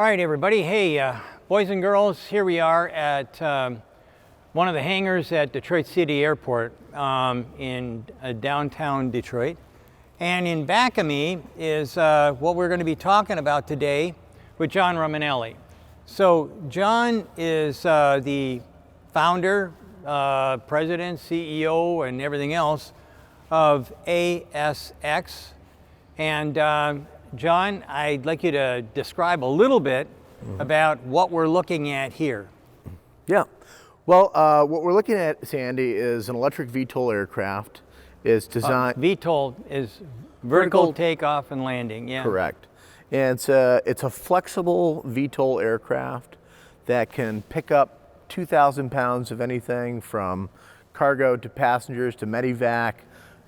All right, everybody. Hey, boys and girls, here we are at one of the hangars at Detroit City Airport in downtown Detroit. And in back of me is what we're going to be talking about today with John Romanelli. So John is the founder, president, CEO, and everything else of ASX. And John, I'd like you to describe a little bit about what we're looking at here. Yeah. Well, what we're looking at, Sandy, is an electric VTOL aircraft. Is designed. VTOL is vertical takeoff and landing. Yeah. Correct. And it's a flexible VTOL aircraft that can pick up 2,000 pounds of anything from cargo to passengers to medevac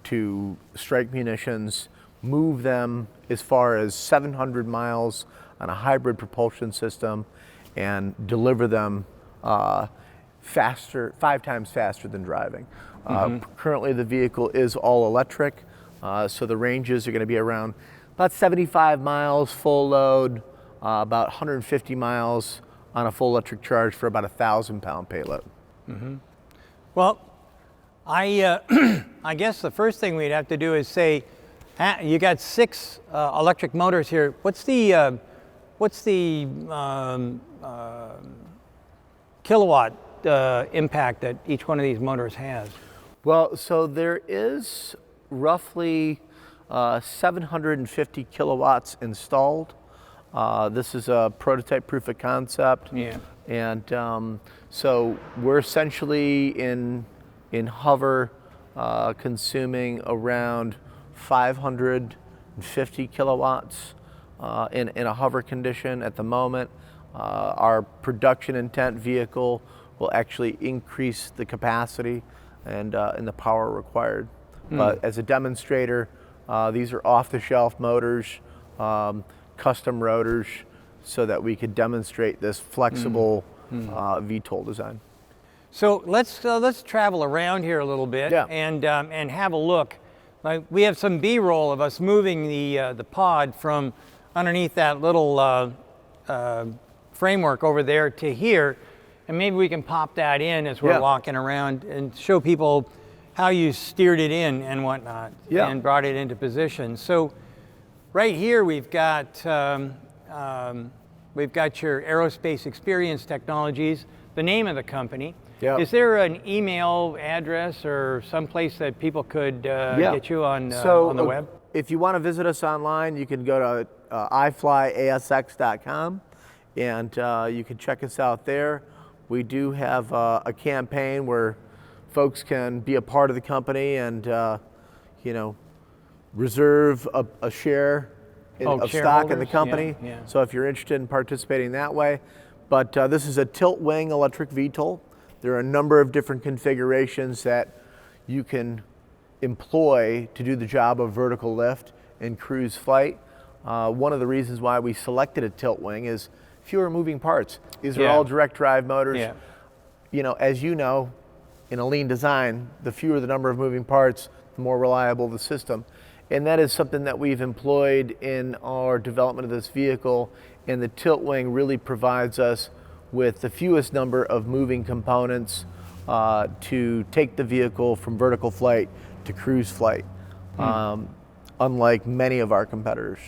to strike munitions, move them as far as 700 miles on a hybrid propulsion system, and deliver them faster, 5 times faster than driving. Currently the vehicle is all electric, so the ranges are going to be around about 75 miles full load, about 150 miles on a full electric charge for about a 1,000-pound payload. Well, I guess the first thing we'd have to do is say, you got 6 electric motors here. What's the kilowatt impact that each one of these motors has? Well, so there is roughly 750 kilowatts installed. This is a prototype proof of concept. Yeah. And so we're essentially in hover consuming around 550 kilowatts in a hover condition at the moment. Our production intent vehicle will actually increase the capacity and the power required. But as a demonstrator, these are off-the-shelf motors, custom rotors, so that we could demonstrate this flexible VTOL design. So let's travel around here a little bit. Yeah. and have a look. We have some B-roll of us moving the pod from underneath that little framework over there to here, and maybe we can pop that in as we're walking around and show people how you steered it in and whatnot, and brought it into position. So right here we've got your Aerospace Experience Technologies, the name of the company. Yeah. Is there an email address or someplace that people could get you on the web? If you want to visit us online, you can go to iflyasx.com, and you can check us out there. We do have a campaign where folks can be a part of the company and reserve a share of stock in the company. Yeah. So if you're interested in participating that way. But this is a tilt wing electric VTOL. There are a number of different configurations that you can employ to do the job of vertical lift and cruise flight. One of the reasons why we selected a tilt wing is fewer moving parts. These are all direct drive motors. Yeah. As you know, in a lean design, the fewer the number of moving parts, the more reliable the system. And that is something that we've employed in our development of this vehicle, and the tilt wing really provides us with the fewest number of moving components to take the vehicle from vertical flight to cruise flight, unlike many of our competitors.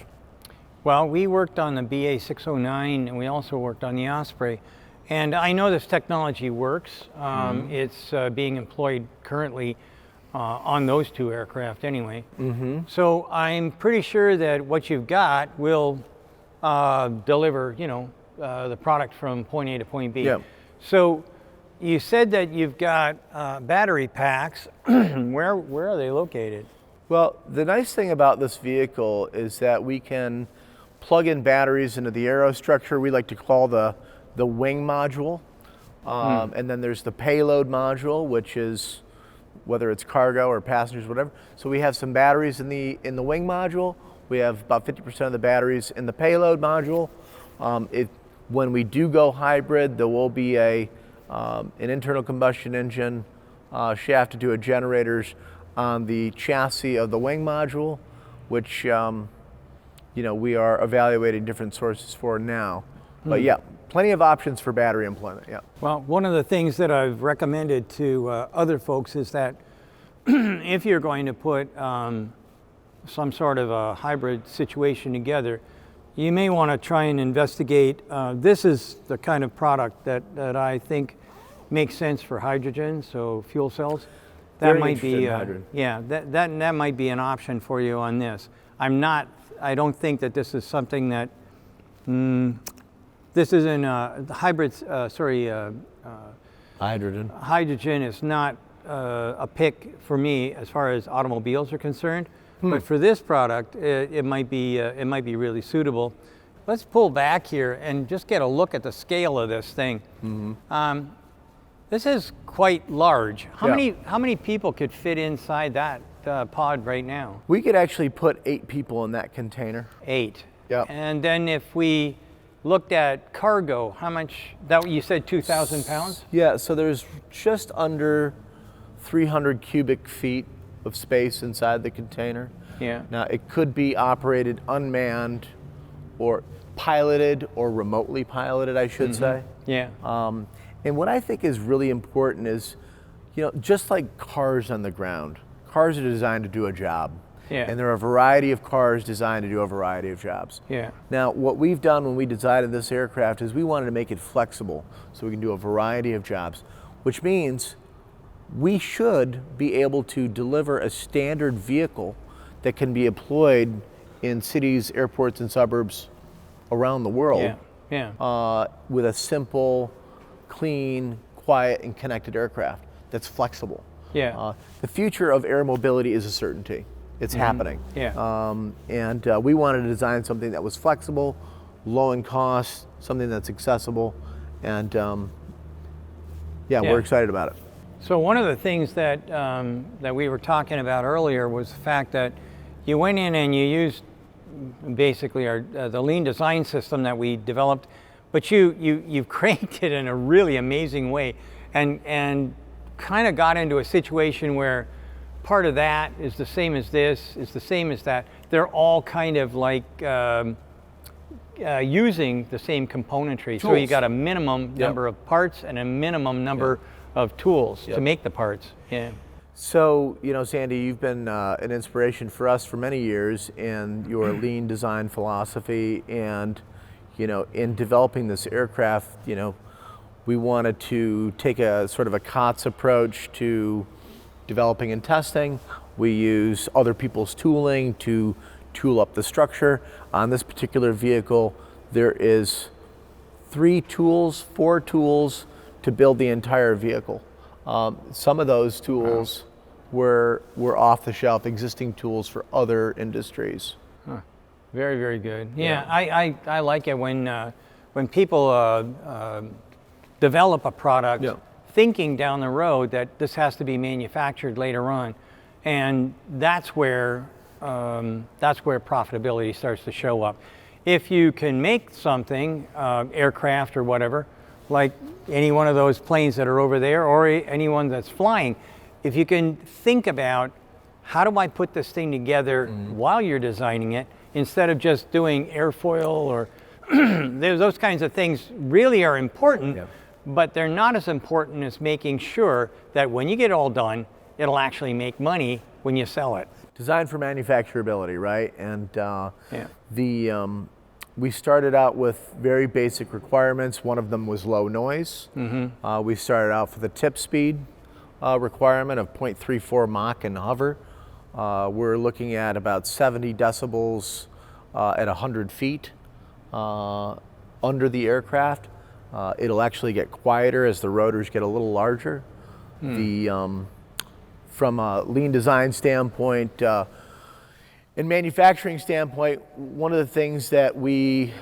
Well, we worked on the BA609 and we also worked on the Osprey. And I know this technology works. It's being employed currently on those 2 aircraft anyway. So I'm pretty sure that what you've got will deliver, the product from point A to point B. Yeah. So you said that you've got battery packs. Where are they located? Well, the nice thing about this vehicle is that we can plug in batteries into the aerostructure we like to call the wing module. And then there's the payload module, which is whether it's cargo or passengers, whatever. So we have some batteries in the wing module. We have about 50% of the batteries in the payload module. When we do go hybrid, there will be an internal combustion engine shaft to do a generators on the chassis of the wing module, which we are evaluating different sources for now. But yeah, plenty of options for battery employment, yeah. Well, one of the things that I've recommended to other folks is that if you're going to put some sort of a hybrid situation together, you may want to try and investigate. This is the kind of product that I think makes sense for hydrogen, so fuel cells. That Very might interested be, in hydrogen. yeah, that might be an option for you on this. I don't think that this is something that, this isn't Hydrogen. hydrogen is not a pick for me as far as automobiles are concerned. But for this product, it might be really suitable. Let's pull back here and just get a look at the scale of this thing. This is quite large. How many people could fit inside that pod right now? We could actually put 8 people in that container. 8. Yep. And then if we looked at cargo, how much? That you said 2,000 pounds? Yeah, so there's just under 300 cubic feet of space inside the container. Yeah. Now, it could be operated unmanned or piloted or remotely piloted, I should say. Yeah. And what I think is really important is, just like cars on the ground, cars are designed to do a job. Yeah. And there are a variety of cars designed to do a variety of jobs. Yeah. Now, what we've done when we designed this aircraft is we wanted to make it flexible so we can do a variety of jobs, which means we should be able to deliver a standard vehicle that can be employed in cities, airports, and suburbs around the world. Yeah. With a simple, clean, quiet, and connected aircraft that's flexible. Yeah. The future of air mobility is a certainty. It's happening. Yeah. And we wanted to design something that was flexible, low in cost, something that's accessible, and we're excited about it. So one of the things that that we were talking about earlier was the fact that you went in and you used basically the lean design system that we developed, but you've cranked it in a really amazing way, and kind of got into a situation where part of that is the same as this, is the same as that. They're all kind of like using the same componentry. Tools. So you got a minimum number of parts and a minimum number of tools to make the parts. Yeah. So, Sandy, you've been an inspiration for us for many years in your lean design philosophy, and, in developing this aircraft, we wanted to take a sort of a COTS approach to developing and testing. We use other people's tooling to tool up the structure. On this particular vehicle, there is 4 tools to build the entire vehicle. Some of those tools were off-the-shelf existing tools for other industries. Huh. Very, very good. Yeah, I like it when people develop a product thinking down the road that this has to be manufactured later on, and that's where profitability starts to show up. If you can make something, aircraft or whatever, like any one of those planes that are over there, or anyone that's flying, if you can think about how do I put this thing together while you're designing it, instead of just doing airfoil or those kinds of things really are important, but they're not as important as making sure that when you get it all done, it'll actually make money when you sell it. Designed for manufacturability, right? And we started out with very basic requirements. One of them was low noise. We started out for the tip speed requirement of 0.34 Mach in hover. We're looking at about 70 decibels at 100 feet under the aircraft. It'll actually get quieter as the rotors get a little larger. From a lean design standpoint, in manufacturing standpoint, one of the things that we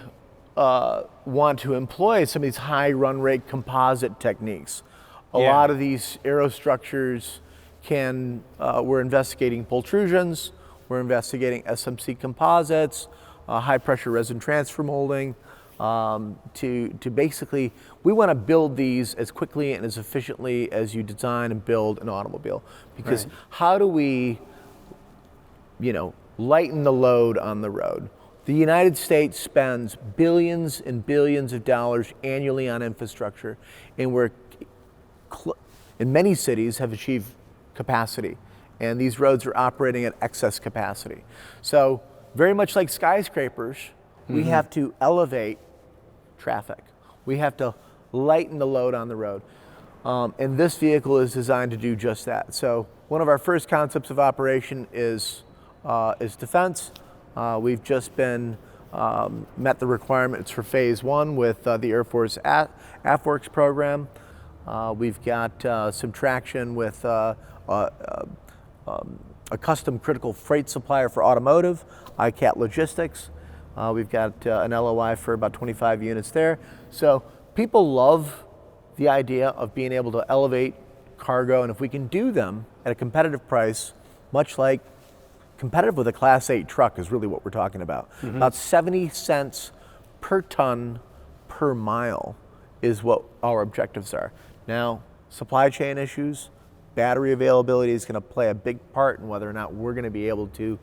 want to employ is some of these high run rate composite techniques. A lot of these aerostructures we're investigating pultrusions, we're investigating SMC composites, high pressure resin transfer molding, to basically, we want to build these as quickly and as efficiently as you design and build an automobile. Because how do we, lighten the load on the road? The United States spends billions and billions of dollars annually on infrastructure, and in many cities have achieved capacity, and these roads are operating at excess capacity. So very much like skyscrapers, we have to elevate traffic. We have to lighten the load on the road. And this vehicle is designed to do just that. So one of our first concepts of operation is defense. We've just met the requirements for phase 1 with the Air Force AFWERX program. We've got some traction with a custom critical freight supplier for automotive, ICAT Logistics. We've got an LOI for about 25 units there. So people love the idea of being able to elevate cargo, and if we can do them at a competitive price, much like competitive with a Class 8 truck is really what we're talking about. About 70 cents per ton per mile is what our objectives are. Now, supply chain issues, battery availability is going to play a big part in whether or not we're going to be able to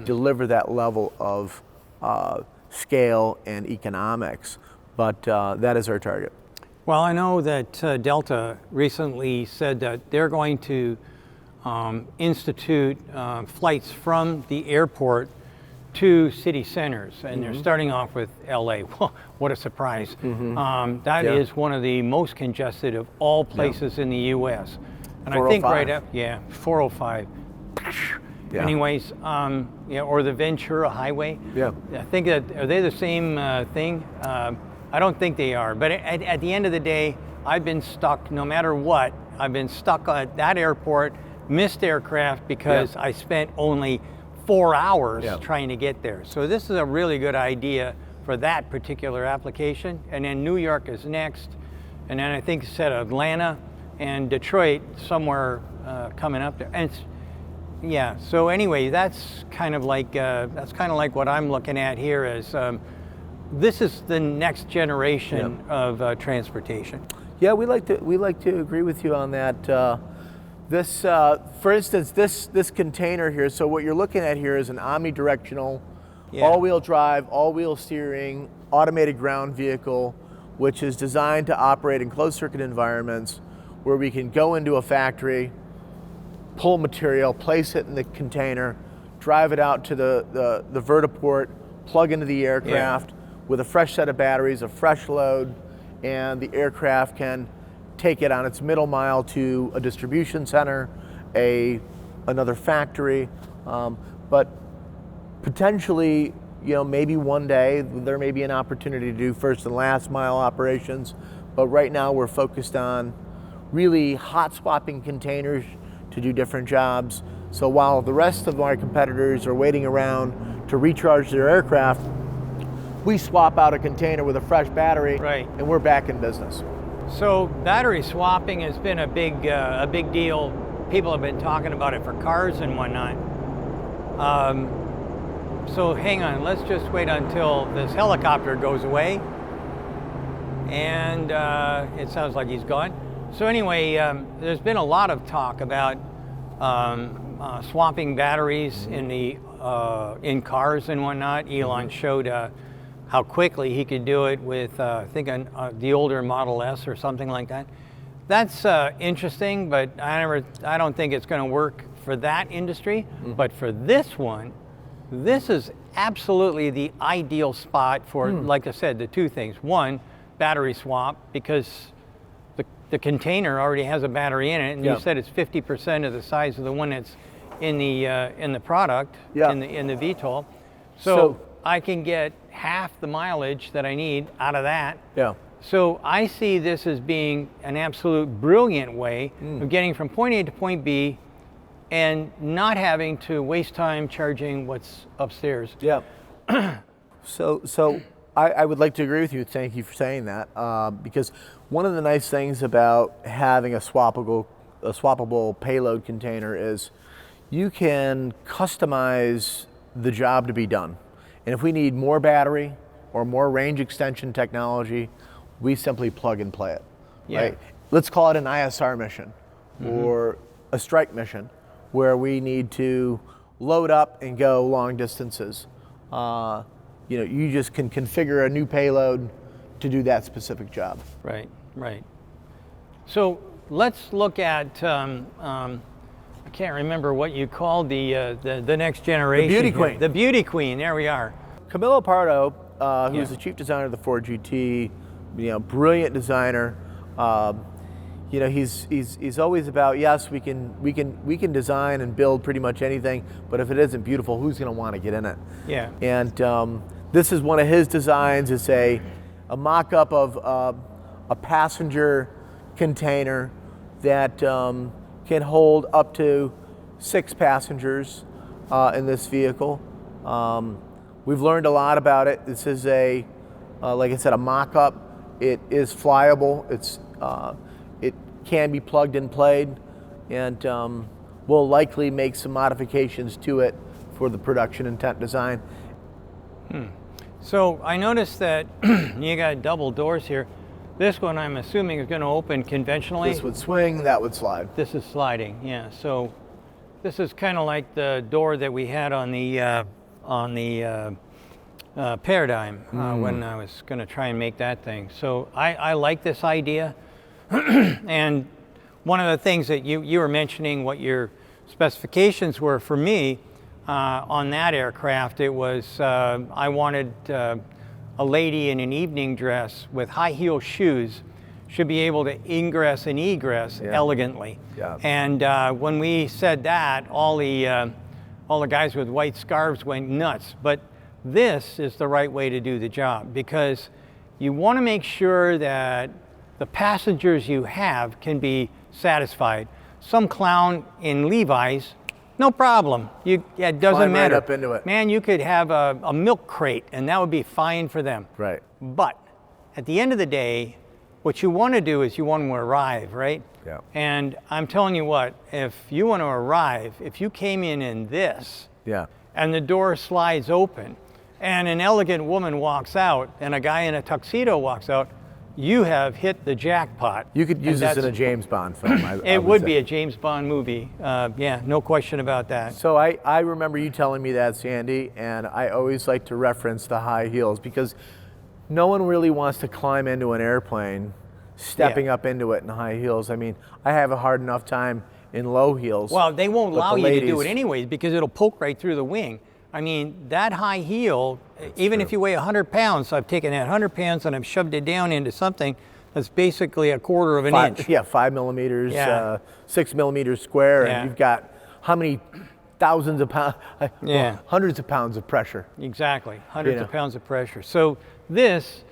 deliver that level of scale and economics, but that is our target. Well, I know that Delta recently said that they're going to institute flights from the airport to city centers, and they're starting off with LA. Well, what a surprise. That is one of the most congested of all places in the US. And I think right up, 405. Anyways, or the Ventura Highway. I think that, are they the same thing? I don't think they are, but at the end of the day, I've been stuck, no matter what, I've been stuck at that airport, missed aircraft because I spent only 4 hours trying to get there. So this is a really good idea for that particular application. And then New York is next. And then I think it said Atlanta and Detroit somewhere coming up there. And so anyway, that's kind of like what I'm looking at here is this is the next generation of transportation. Yeah, we like to agree with you on that. This, for instance, this container here. So what you're looking at here is an omnidirectional, all-wheel drive, all-wheel steering, automated ground vehicle, which is designed to operate in closed-circuit environments, where we can go into a factory, pull material, place it in the container, drive it out to the vertiport, plug into the aircraft with a fresh set of batteries, a fresh load, and the aircraft can take it on its middle mile to a distribution center, another factory, but potentially, maybe one day there may be an opportunity to do first and last mile operations, but right now we're focused on really hot swapping containers to do different jobs. So while the rest of our competitors are waiting around to recharge their aircraft, we swap out a container with a fresh battery, and we're back in business. So battery swapping has been a big deal. People have been talking about it for cars and whatnot. So hang on, let's just wait until this helicopter goes away. And it sounds like he's gone. So anyway, there's been a lot of talk about swapping batteries in cars and whatnot. Elon showed how quickly he could do it with, I think, the older Model S or something like that. That's interesting, but I don't think it's going to work for that industry. But for this one, this is absolutely the ideal spot for, like I said, the two things. One, battery swap, because the container already has a battery in it, and you said it's 50% of the size of the one that's in the product, in the VTOL. So I can get half the mileage that I need out of that. So I see this as being an absolute brilliant way of getting from point A to point B and not having to waste time charging what's upstairs. So I would like to agree with you. Thank you for saying that. Because one of the nice things about having a swappable payload container is you can customize the job to be done. And if we need more battery or more range extension technology, we simply plug and play it. Right? Let's call it an ISR mission or a strike mission where we need to load up and go long distances. you just can configure a new payload to do that specific job. Right, right. So let's look at, I can't remember what you called the next generation. The Beauty here. Queen. The Beauty Queen, there we are. Camilo Pardo, who's the chief designer of the Ford GT, brilliant designer. He's always about, yes, we can design and build pretty much anything, but if it isn't beautiful, who's going to want to get in it? Yeah. And this is one of his designs. It's a mock-up of a passenger container that can hold up to 6 passengers in this vehicle. We've learned a lot about it. This is like I said, a mock-up. It is flyable. It can be plugged and played, and we'll likely make some modifications to it for the production intent design. So I noticed that you got double doors here. This one I'm assuming is going to open conventionally. This would swing, that would slide. This is sliding, yeah. So this is kind of like the door that we had on the Paradigm when I was going to try and make that thing. So I like this idea. And one of the things that you were mentioning, what your specifications were for me on that aircraft, it was I wanted a lady in an evening dress with high heel shoes should be able to ingress and egress elegantly. Yeah. And when we said that, all the guys with white scarves went nuts. But this is the right way to do the job, because you want to make sure that the passengers you have can be satisfied. Some clown in Levi's, no problem. It doesn't Climb matter. right up into it. Man, you could have a milk crate and that would be fine for them. Right. But at the end of the day, what you want to do is you want to arrive, right? Yeah. And I'm telling you what, if you want to arrive, if you came in this, Yeah. and the door slides open, and an elegant woman walks out, and a guy in a tuxedo walks out, you have hit the jackpot. You could use this in a James Bond film. It would be a James Bond movie. Yeah, no question about that. So I remember you telling me that, Sandy, and I always like to reference the high heels, because no one really wants to climb into an airplane stepping up into it in high heels. I mean, I have a hard enough time in low heels. Well, they won't allow you to do it ladies- anyways, because it'll poke right through the wing. I mean, that high heel, even if you weigh 100 pounds, I've taken that 100 pounds and I've shoved it down into something that's basically a quarter of an inch. Yeah, 5 millimeters, Yeah. 6 millimeters square, Yeah. and you've got how many thousands of pounds, Yeah. hundreds of pounds of pressure. Exactly, hundreds You of know. pounds of pressure. So this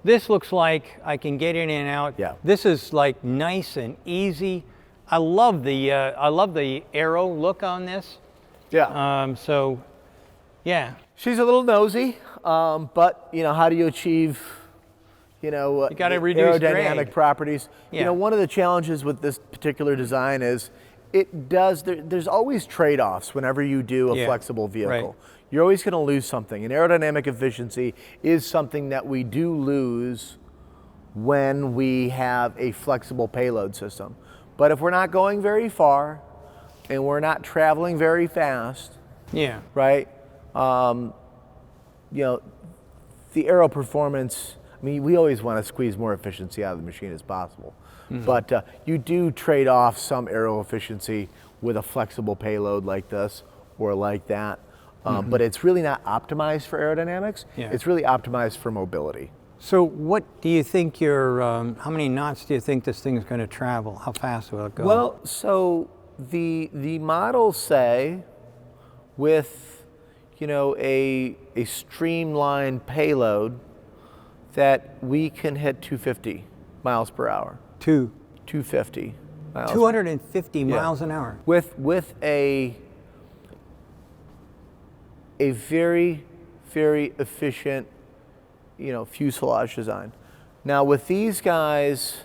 looks like I can get in and out. Yeah. This is like nice and easy. I love the aero look on this. Yeah. So, yeah. She's a little nosy, but how do you achieve, You gotta reduce aerodynamic drag. properties? Yeah. One of the challenges with this particular design is there's always trade-offs whenever you do a Yeah. flexible vehicle. Right. You're always going to lose something, and aerodynamic efficiency is something that we do lose when we have a flexible payload system. But if we're not going very far and we're not traveling very fast, Yeah. right? The aero performance, I mean, we always want to squeeze more efficiency out of the machine as possible. But you do trade off some aero efficiency with a flexible payload like this or like that. But it's really not optimized for aerodynamics. Yeah. It's really optimized for mobility. So what do you think how many knots do you think this thing is going to travel? How fast will it go? Well, so the models say with a streamlined payload that we can hit 250 miles per hour. 250 miles. 250 miles an hour. With a very, very efficient fuselage design. Now with these guys,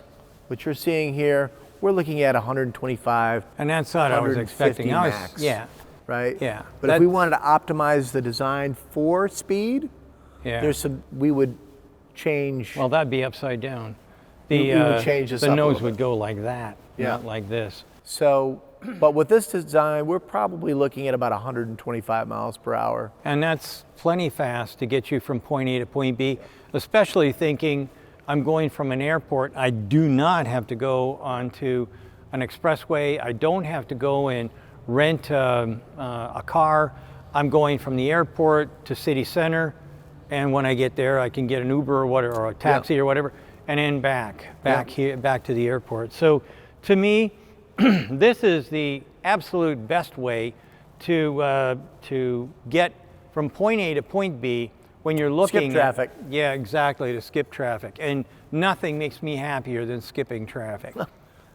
what you're seeing here, we're looking at 125. And that's what I was 150 expecting. max. Yeah. Right? Yeah. But if we wanted to optimize the design for speed, Yeah. we would change. Well, that'd be upside down. We would change this the up a nose little would go like that, Yeah. not like this. So But with this design, we're probably looking at about 125 miles per hour. And that's plenty fast to get you from point A to point B, especially thinking I'm going from an airport. I do not have to go onto an expressway. I don't have to go and rent a car. I'm going from the airport to city center, and when I get there, I can get an Uber or whatever, or a taxi or whatever, and then back here, back to the airport. So, to me, this is the absolute best way to get from point A to point B when you're looking skip traffic. Yeah, exactly, to skip traffic. And nothing makes me happier than skipping traffic,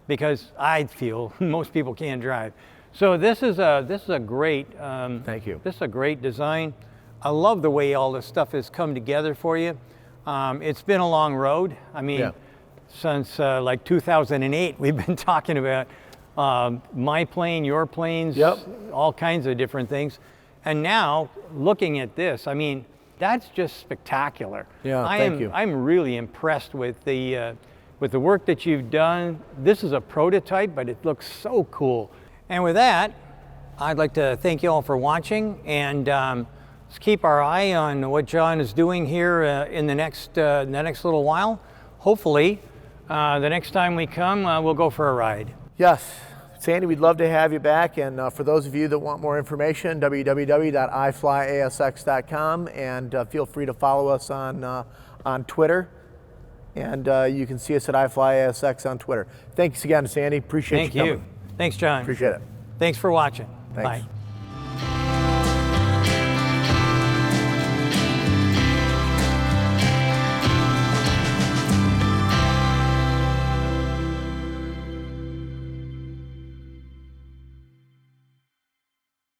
because I feel most people can't drive. So this is a great. Thank you. This is a great design. I love the way all this stuff has come together for you. It's been a long road. I mean, since like 2008, we've been talking about my plane, your planes, all kinds of different things. And now, looking at this, I mean, that's just spectacular. Yeah, thank you. I'm really impressed with the work that you've done. This is a prototype, but it looks so cool. And with that, I'd like to thank you all for watching, and let's keep our eye on what John is doing here in the next little while. Hopefully, the next time we come, we'll go for a ride. Yes, Sandy, we'd love to have you back. And for those of you that want more information, www.iflyasx.com, and feel free to follow us on Twitter. And you can see us at iFlyASX on Twitter. Thanks again, Sandy. Appreciate you coming. Thank you. Thanks, John. Appreciate it. Thanks for watching. Thanks. Bye.